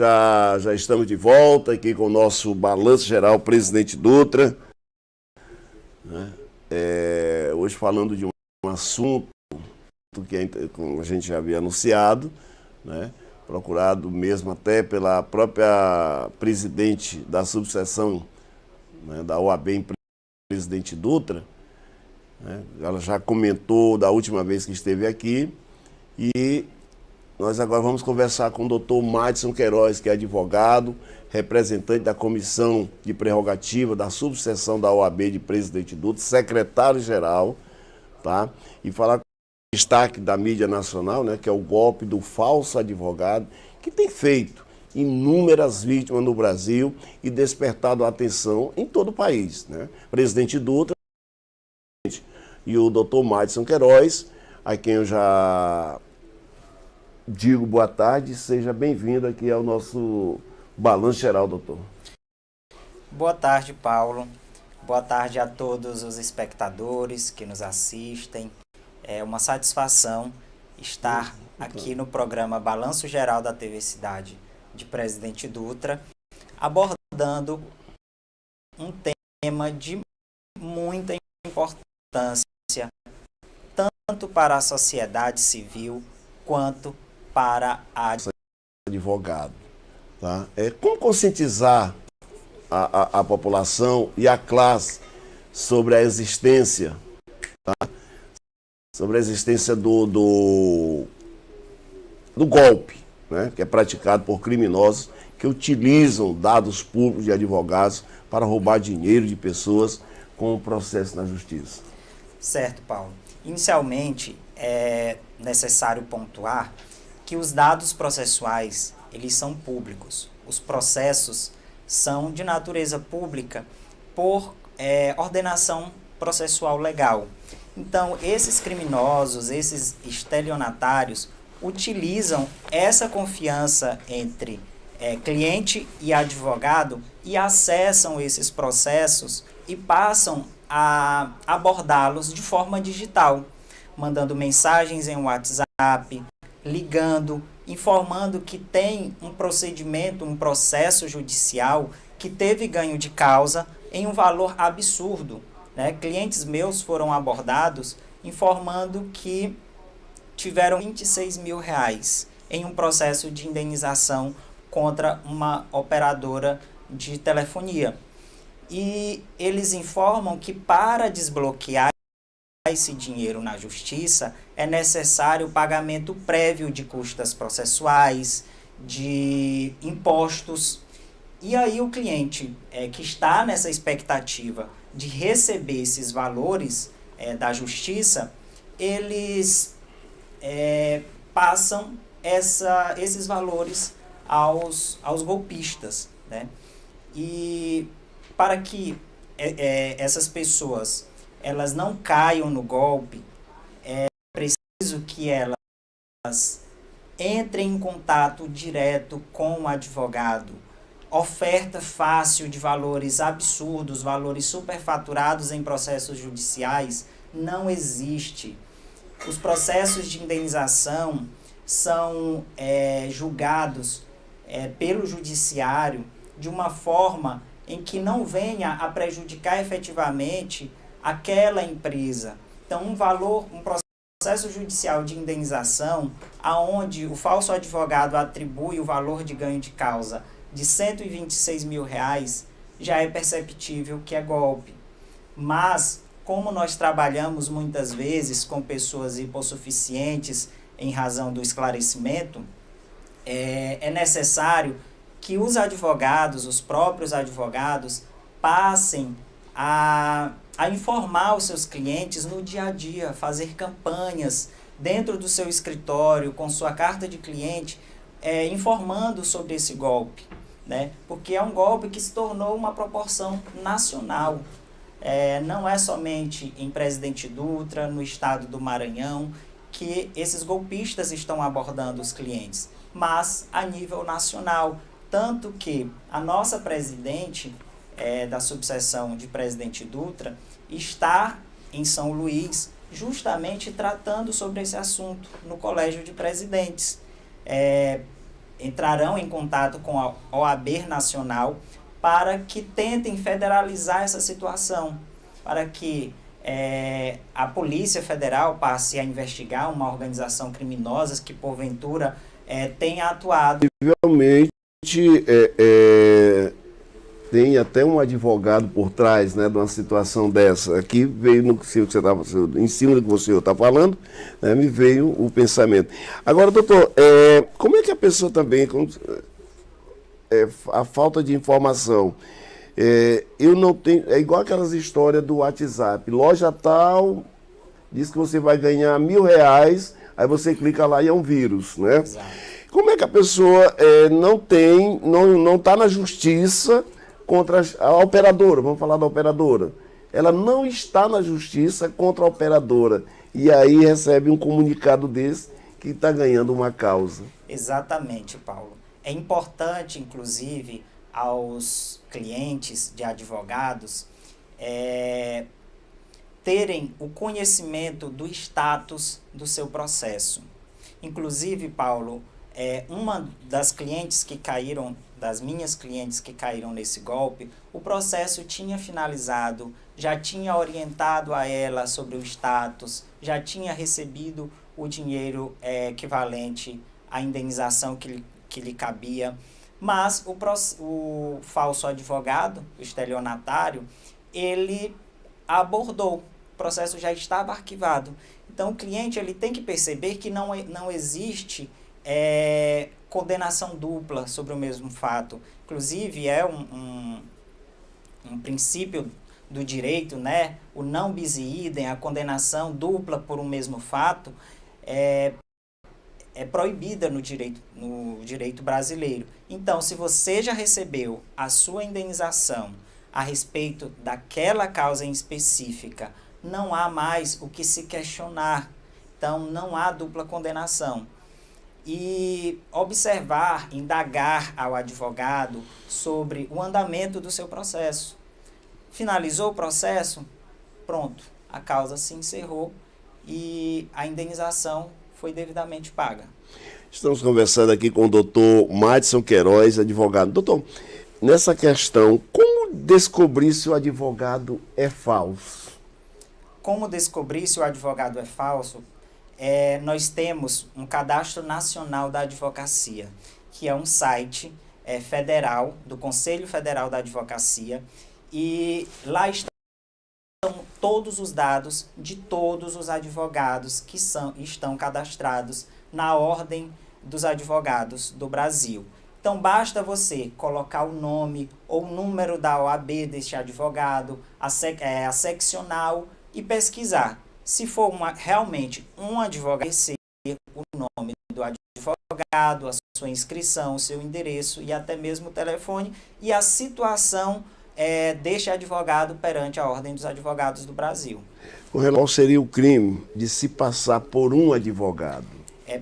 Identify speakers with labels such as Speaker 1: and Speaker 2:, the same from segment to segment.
Speaker 1: já estamos de volta aqui com o nosso Balanço Geral, presidente Dutra, né? Hoje falando de um assunto que como a gente já havia anunciado, né? Procurado mesmo até pela própria presidente da subseção, né, da OAB, presidente Dutra, né? Ela já comentou da última vez que esteve aqui e nós agora vamos conversar com o doutor Madison Queiroz, que é advogado, representante da Comissão de Prerrogativa da subseção da OAB de Presidente Dutra, secretário-geral, tá? E falar com o destaque da mídia nacional, né, que é o golpe do falso advogado, que tem feito inúmeras vítimas no Brasil e despertado a atenção em todo o país, né? Presidente Dutra e o doutor Madison Queiroz, a quem eu já digo boa tarde, seja bem-vindo aqui ao nosso Balanço Geral, doutor.
Speaker 2: Boa tarde, Paulo. Boa tarde a todos os espectadores que nos assistem. É uma satisfação estar aqui no programa Balanço Geral da TV Cidade de Presidente Dutra, abordando um tema de muita importância, tanto para a sociedade civil quanto para a
Speaker 1: advogado, tá? Como conscientizar a população e a classe sobre a existência, tá? Sobre a existência do golpe, né? Que é praticado por criminosos que utilizam dados públicos de advogados para roubar dinheiro de pessoas com o processo na justiça.
Speaker 2: Certo, Paulo. Inicialmente, é necessário pontuar que os dados processuais, eles são públicos. Os processos são de natureza pública por ordenação processual legal. Então, esses criminosos, esses estelionatários, utilizam essa confiança entre cliente e advogado e acessam esses processos e passam a abordá-los de forma digital, mandando mensagens em WhatsApp, ligando, informando que tem um procedimento, um processo judicial que teve ganho de causa em um valor absurdo, né? Clientes meus foram abordados informando que tiveram R$26 mil em um processo de indenização contra uma operadora de telefonia. E eles informam que para desbloquear esse dinheiro na justiça é necessário o pagamento prévio de custas processuais, de impostos. E aí o cliente que está nessa expectativa de receber esses valores da justiça, eles passam esses valores aos golpistas, né? E para que essas pessoas elas não caiam no golpe, é preciso que elas entrem em contato direto com o advogado. Oferta fácil de valores absurdos, valores superfaturados em processos judiciais, não existe. Os processos de indenização são julgados pelo judiciário de uma forma em que não venha a prejudicar efetivamente aquela empresa. Então, um processo judicial de indenização, aonde o falso advogado atribui o valor de ganho de causa de R$126 mil, já é perceptível que é golpe. Mas, como nós trabalhamos muitas vezes com pessoas hipossuficientes em razão do esclarecimento, é necessário que os advogados, os próprios advogados, passem a informar os seus clientes no dia a dia, fazer campanhas dentro do seu escritório, com sua carta de cliente, informando sobre esse golpe, né? Porque é um golpe que se tornou uma proporção nacional. Não é somente em Presidente Dutra, no estado do Maranhão, que esses golpistas estão abordando os clientes, mas a nível nacional. Tanto que a nossa presidente da subseção de Presidente Dutra está em São Luís justamente tratando sobre esse assunto no Colégio de Presidentes. entrarão em contato com a OAB Nacional para que tentem federalizar essa situação, para que a Polícia Federal passe a investigar uma organização criminosa que, porventura, tenha atuado.
Speaker 1: Possivelmente, tem até um advogado por trás, né, de uma situação dessa. Aqui veio no que você estava, em cima do que você está falando, né, me veio o pensamento. Agora, doutor, como é que a pessoa também, a falta de informação, eu não tenho, é igual aquelas histórias do WhatsApp, loja tal, diz que você vai ganhar R$1.000, aí você clica lá e é um vírus, né?
Speaker 2: Exato.
Speaker 1: Como é que a pessoa não está na justiça contra a operadora, vamos falar da operadora, ela não está na justiça contra a operadora, e aí recebe um comunicado desse que está ganhando uma causa.
Speaker 2: Exatamente, Paulo. É importante, inclusive, aos clientes de advogados terem o conhecimento do status do seu processo. Inclusive, Paulo, uma das clientes que caíram, das minhas clientes que caíram nesse golpe, o processo tinha finalizado, já tinha orientado a ela sobre o status, já tinha recebido o dinheiro equivalente à indenização que lhe cabia, mas o falso advogado, o estelionatário, ele abordou, o processo já estava arquivado. Então o cliente ele tem que perceber que não existe condenação dupla sobre o mesmo fato. Inclusive é um princípio do direito, né? O não bis in idem, a condenação dupla por um mesmo fato, é proibida no direito brasileiro. Então, se você já recebeu a sua indenização a respeito daquela causa em específica, não há mais o que se questionar. Então, não há dupla condenação. E observar, indagar ao advogado sobre o andamento do seu processo. Finalizou o processo? Pronto, a causa se encerrou e a indenização foi devidamente paga.
Speaker 1: Estamos conversando aqui com o doutor Madison Queiroz, advogado. Doutor, nessa questão, como descobrir se o advogado é falso?
Speaker 2: Como descobrir se o advogado é falso? Nós temos um Cadastro Nacional da Advocacia, que é um site federal, do Conselho Federal da Advocacia, e lá estão todos os dados de todos os advogados que estão cadastrados na Ordem dos Advogados do Brasil. Então, basta você colocar o nome ou o número da OAB deste advogado, a seccional, e pesquisar. Se for realmente um advogado, o nome do advogado, a sua inscrição, o seu endereço e até mesmo o telefone e a situação deste advogado perante a Ordem dos Advogados do Brasil.
Speaker 1: Qual seria o crime de se passar por um advogado?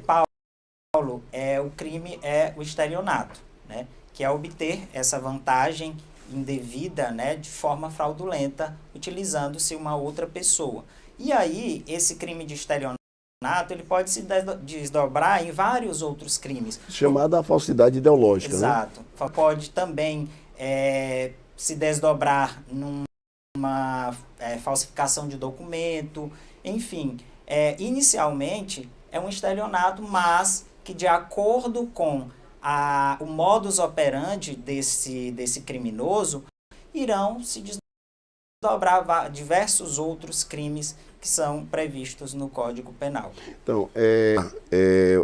Speaker 2: Paulo, o crime é o estelionato, né? Que é obter essa vantagem indevida, né, de forma fraudulenta, utilizando-se uma outra pessoa. E aí, esse crime de estelionato, ele pode se desdobrar em vários outros crimes.
Speaker 1: Chamada falsidade ideológica,
Speaker 2: exato, né? Pode também se desdobrar numa falsificação de documento, enfim. Inicialmente, é um estelionato, mas que de acordo com o modus operandi desse criminoso, irão se desdobrar diversos outros crimes que são previstos no Código Penal.
Speaker 1: Então,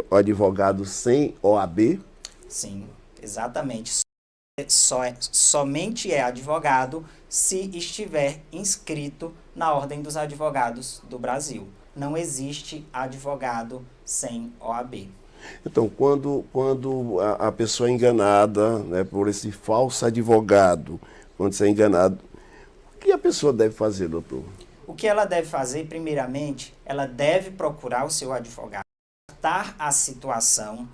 Speaker 1: o advogado sem OAB?
Speaker 2: Sim, exatamente. Somente é advogado se estiver inscrito na Ordem dos Advogados do Brasil. Não existe advogado sem OAB.
Speaker 1: Então, quando a pessoa é enganada, né, por esse falso advogado, quando você é enganado, o que a pessoa deve fazer, doutor?
Speaker 2: O que ela deve fazer, primeiramente, ela deve procurar o seu advogado, tratar a situação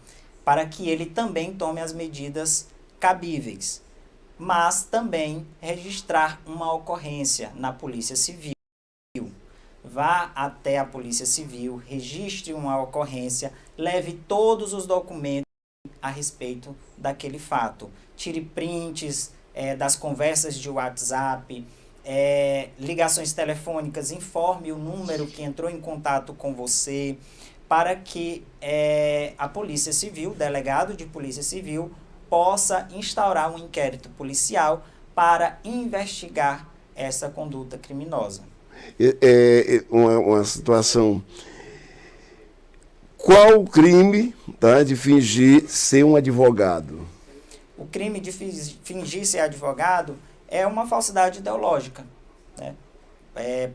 Speaker 2: para que ele também tome as medidas cabíveis, mas também registrar uma ocorrência na Polícia Civil. Vá até a Polícia Civil, registre uma ocorrência, leve todos os documentos a respeito daquele fato. Tire prints das conversas de WhatsApp, ligações telefônicas, informe o número que entrou em contato com você, para que a Polícia Civil, o delegado de Polícia Civil, possa instaurar um inquérito policial para investigar essa conduta criminosa.
Speaker 1: Uma situação. Qual o crime, tá, de fingir ser um advogado?
Speaker 2: O crime de fingir ser advogado é uma falsidade ideológica, né?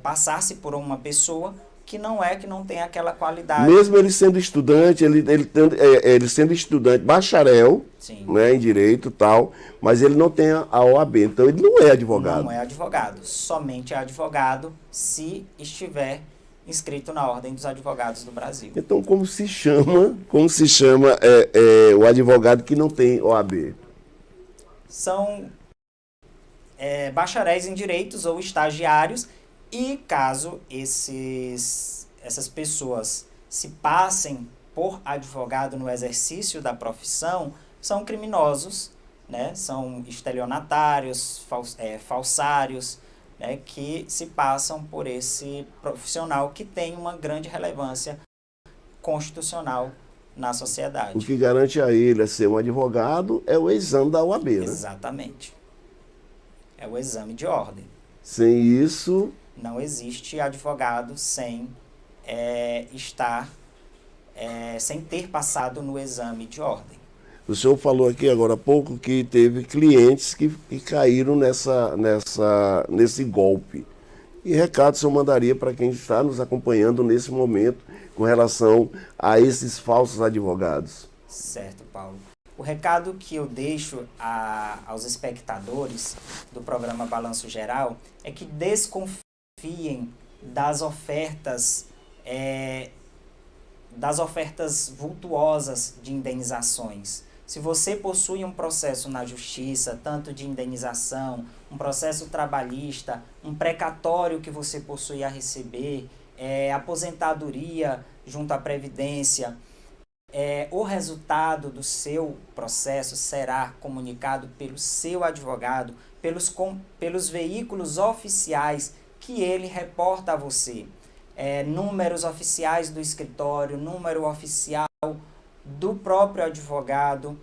Speaker 2: Passar-se por uma pessoa que não tem aquela qualidade.
Speaker 1: Mesmo ele sendo estudante, ele sendo estudante, bacharel, né, em direito e tal, mas ele não tem a OAB, então ele não é advogado.
Speaker 2: Não é advogado, somente é advogado se estiver inscrito na Ordem dos Advogados do Brasil.
Speaker 1: Então, como se chama o advogado que não tem OAB?
Speaker 2: São bacharéis em direitos ou estagiários, e caso essas pessoas se passem por advogado no exercício da profissão, são criminosos, né? São estelionatários, falsários, né? Que se passam por esse profissional que tem uma grande relevância constitucional na sociedade.
Speaker 1: O que garante a ele a ser um advogado é o exame da OAB, né?
Speaker 2: Exatamente. É o exame de ordem.
Speaker 1: Sem isso...
Speaker 2: Não existe advogado sem sem ter passado no exame de ordem.
Speaker 1: O senhor falou aqui agora há pouco que teve clientes que caíram nesse golpe. E recado o senhor mandaria para quem está nos acompanhando nesse momento com relação a esses falsos advogados?
Speaker 2: Certo, Paulo. O recado que eu deixo aos espectadores do programa Balanço Geral é que desconfiem das ofertas vultuosas de indenizações. Se você possui um processo na justiça, tanto de indenização, um processo trabalhista, um precatório que você possui a receber, aposentadoria junto à Previdência, o resultado do seu processo será comunicado pelo seu advogado, pelos veículos oficiais que ele reporta a você. Números oficiais do escritório, número oficial do próprio advogado,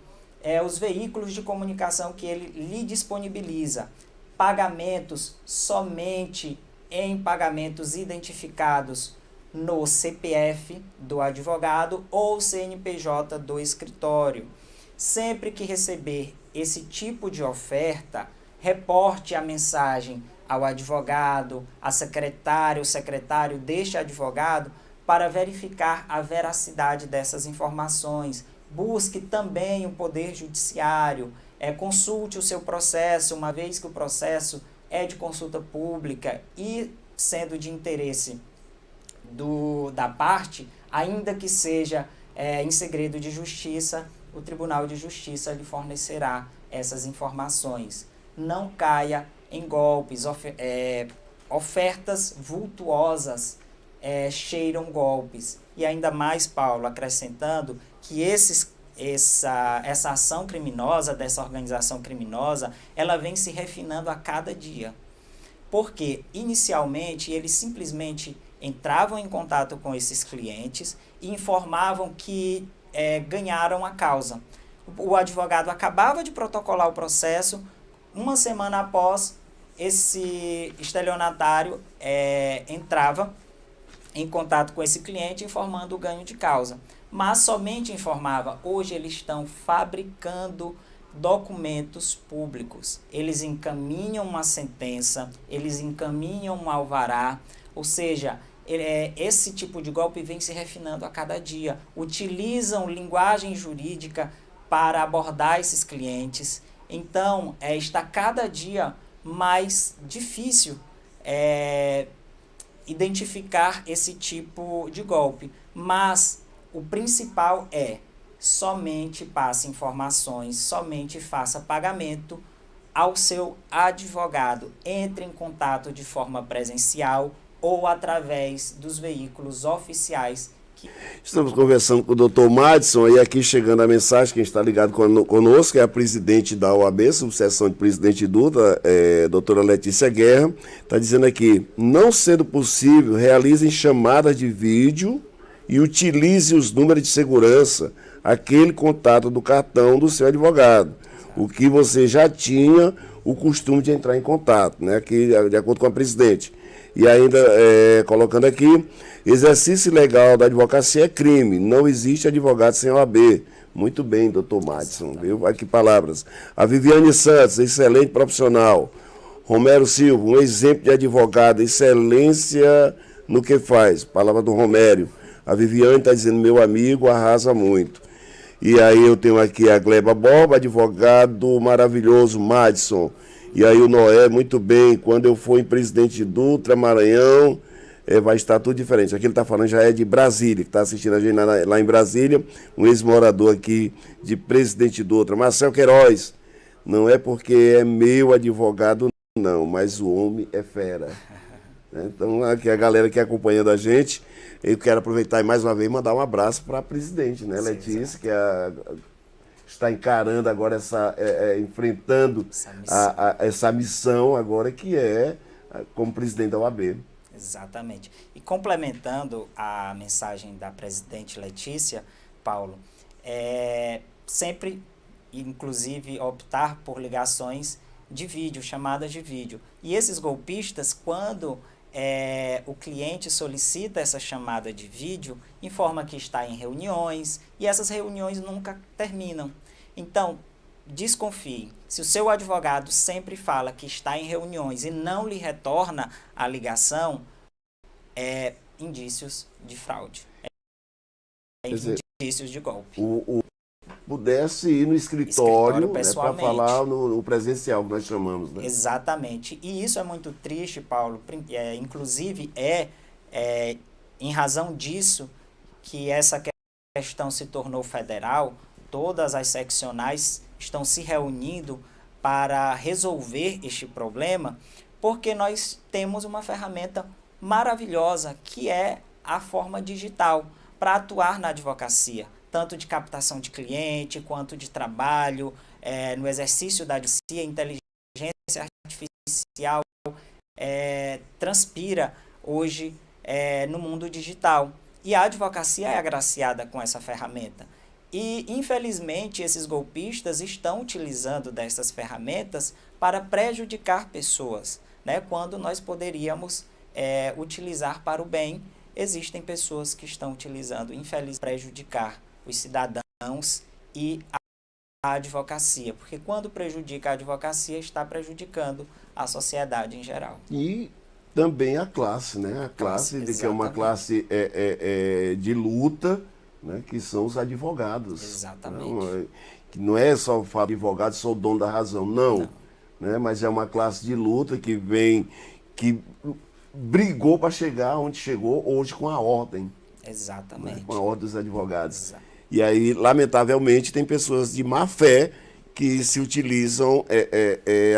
Speaker 2: os veículos de comunicação que ele lhe disponibiliza. Pagamentos somente em pagamentos identificados no CPF do advogado ou CNPJ do escritório. Sempre que receber esse tipo de oferta, reporte a mensagem ao advogado, a secretária, o secretário deste advogado, para verificar a veracidade dessas informações. Busque também o Poder Judiciário, consulte o seu processo, uma vez que o processo é de consulta pública e sendo de interesse da parte, ainda que seja em segredo de justiça, o Tribunal de Justiça lhe fornecerá essas informações. Não caia em golpes, ofertas vultuosas cheiram golpes. E ainda mais, Paulo, acrescentando que essa ação criminosa, dessa organização criminosa, ela vem se refinando a cada dia. Porque, inicialmente, eles simplesmente entravam em contato com esses clientes e informavam que ganharam a causa. O advogado acabava de protocolar o processo, uma semana após, esse estelionatário entrava em contato com esse cliente informando o ganho de causa. Mas somente informava. Hoje eles estão fabricando documentos públicos. Eles encaminham uma sentença, eles encaminham um alvará, ou seja, esse tipo de golpe vem se refinando a cada dia. Utilizam linguagem jurídica para abordar esses clientes. Então, está cada dia mais difícil identificar esse tipo de golpe. Mas o principal somente passe informações, somente faça pagamento ao seu advogado. Entre em contato de forma presencial ou através dos veículos oficiais
Speaker 1: Estamos conversando com o doutor Madison, e aqui chegando a mensagem, quem está ligado conosco é a presidente da OAB, subseção de presidente Dutra, doutora Letícia Guerra, está dizendo aqui: não sendo possível, realizem chamadas de vídeo e utilize os números de segurança, aquele contato do cartão do seu advogado, o que você já tinha o costume de entrar em contato, né, aqui, de acordo com a presidente. E ainda, colocando aqui, exercício ilegal da advocacia é crime, não existe advogado sem OAB. Muito bem, doutor Madison, viu? Aqui palavras. A Viviane Santos, excelente profissional. Romero Silva, um exemplo de advogado, excelência no que faz. Palavra do Romério. A Viviane está dizendo, meu amigo, arrasa muito. E aí eu tenho aqui a Gleba Borba, advogado maravilhoso, Madison. E aí o Noé, muito bem, quando eu for em Presidente Dutra, Maranhão, vai estar tudo diferente. Aqui ele está falando já é de Brasília, que está assistindo a gente lá em Brasília, um ex-morador aqui de Presidente Dutra. Marcel Queiroz, não é porque é meu advogado, não, mas o homem é fera. Então, aqui a galera que acompanhando a gente, eu quero aproveitar e mais uma vez mandar um abraço para a presidente, né, Letícia, que está encarando agora enfrentando essa missão agora que como presidente da OAB.
Speaker 2: Exatamente. E complementando a mensagem da presidente Letícia, Paulo, sempre, inclusive, optar por ligações de vídeo, chamadas de vídeo. E esses golpistas, quando o cliente solicita essa chamada de vídeo, informa que está em reuniões, e essas reuniões nunca terminam. Então, desconfie. Se o seu advogado sempre fala que está em reuniões e não lhe retorna a ligação, indícios de fraude. Indícios de golpe.
Speaker 1: Pudesse ir no escritório, né, para falar no presencial, que nós chamamos. Né?
Speaker 2: Exatamente. E isso é muito triste, Paulo. Inclusive, em razão disso que essa questão se tornou federal. Todas as seccionais estão se reunindo para resolver este problema, porque nós temos uma ferramenta maravilhosa, que é a forma digital, para atuar na advocacia, tanto de captação de cliente, quanto de trabalho, no exercício da advocacia. A inteligência artificial transpira hoje no mundo digital. E a advocacia é agraciada com essa ferramenta. E, infelizmente, esses golpistas estão utilizando dessas ferramentas para prejudicar pessoas, né? Quando nós poderíamos utilizar para o bem. Existem pessoas que estão utilizando, infelizmente, para prejudicar os cidadãos e a advocacia, porque quando prejudica a advocacia, está prejudicando a sociedade em geral.
Speaker 1: E também a classe, né? A classe que é uma classe de luta, né, que são os advogados.
Speaker 2: Exatamente.
Speaker 1: Não é só o fato de advogado, sou o dono da razão, não. Né, mas é uma classe de luta que brigou para chegar onde chegou hoje com a ordem.
Speaker 2: Exatamente.
Speaker 1: Né, com a ordem dos advogados.
Speaker 2: Exato.
Speaker 1: E aí, lamentavelmente, tem pessoas de má fé que se utilizam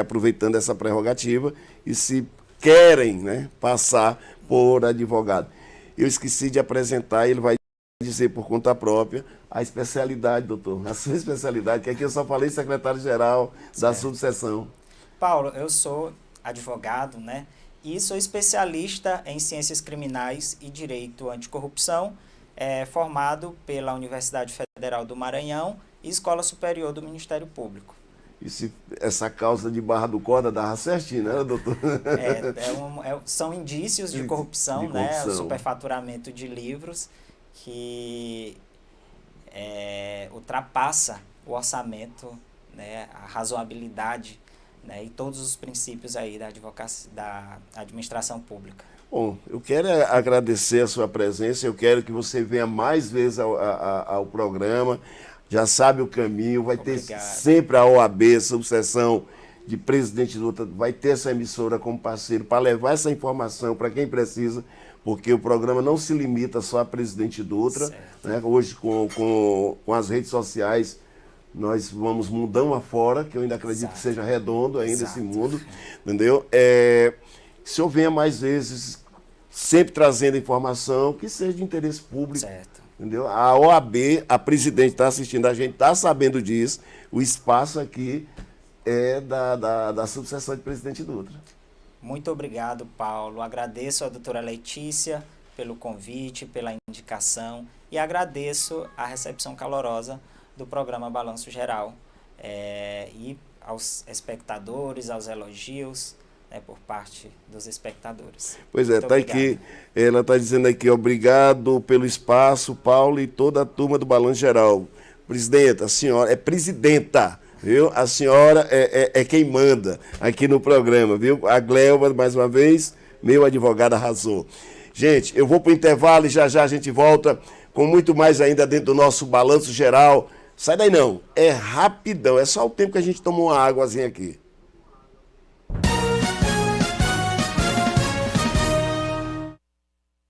Speaker 1: aproveitando essa prerrogativa e se querem, né, passar por advogado. Eu esqueci de apresentar, ele vai dizer por conta própria a especialidade, doutor, a sua especialidade, que aqui eu só falei secretário-geral da subseção.
Speaker 2: Paulo, eu sou advogado, né, e sou especialista em ciências criminais e direito anticorrupção, formado pela Universidade Federal do Maranhão e Escola Superior do Ministério Público.
Speaker 1: E se essa causa de Barra do Corda dava certinho, né, doutor?
Speaker 2: São indícios de corrupção, né, o superfaturamento de livros, que ultrapassa o orçamento, né, a razoabilidade, né, e todos os princípios aí da advocacia, da administração pública.
Speaker 1: Bom, eu quero agradecer a sua presença, eu quero que você venha mais vezes ao programa, já sabe o caminho, vai ter sempre a OAB, subseção de Presidente Dutra, vai ter essa emissora como parceiro para levar essa informação para quem precisa, porque o programa não se limita só a Presidente Dutra, né? Hoje com as redes sociais nós vamos mundão afora, que eu ainda acredito que seja redondo ainda esse mundo, entendeu? Que o senhor venha mais vezes, sempre trazendo informação que seja de interesse público.
Speaker 2: Certo.
Speaker 1: Entendeu? A OAB, a presidente está assistindo, a gente está sabendo disso. O espaço aqui é da subseção de presidente Dutra.
Speaker 2: Muito obrigado, Paulo. Agradeço à doutora Letícia pelo convite, pela indicação e agradeço a recepção calorosa do programa Balanço Geral e aos espectadores, aos elogios, né, por parte dos espectadores.
Speaker 1: Pois é, está aqui, ela está dizendo aqui, obrigado pelo espaço, Paulo e toda a turma do Balanço Geral. Presidenta, a senhora é presidenta, viu? A senhora é quem manda aqui no programa, viu? A Gleuba, mais uma vez, meu advogado arrasou. Gente, eu vou para o intervalo e já a gente volta com muito mais ainda dentro do nosso Balanço Geral. Sai daí não, é rapidão, é só o tempo que a gente tomou uma águazinha aqui.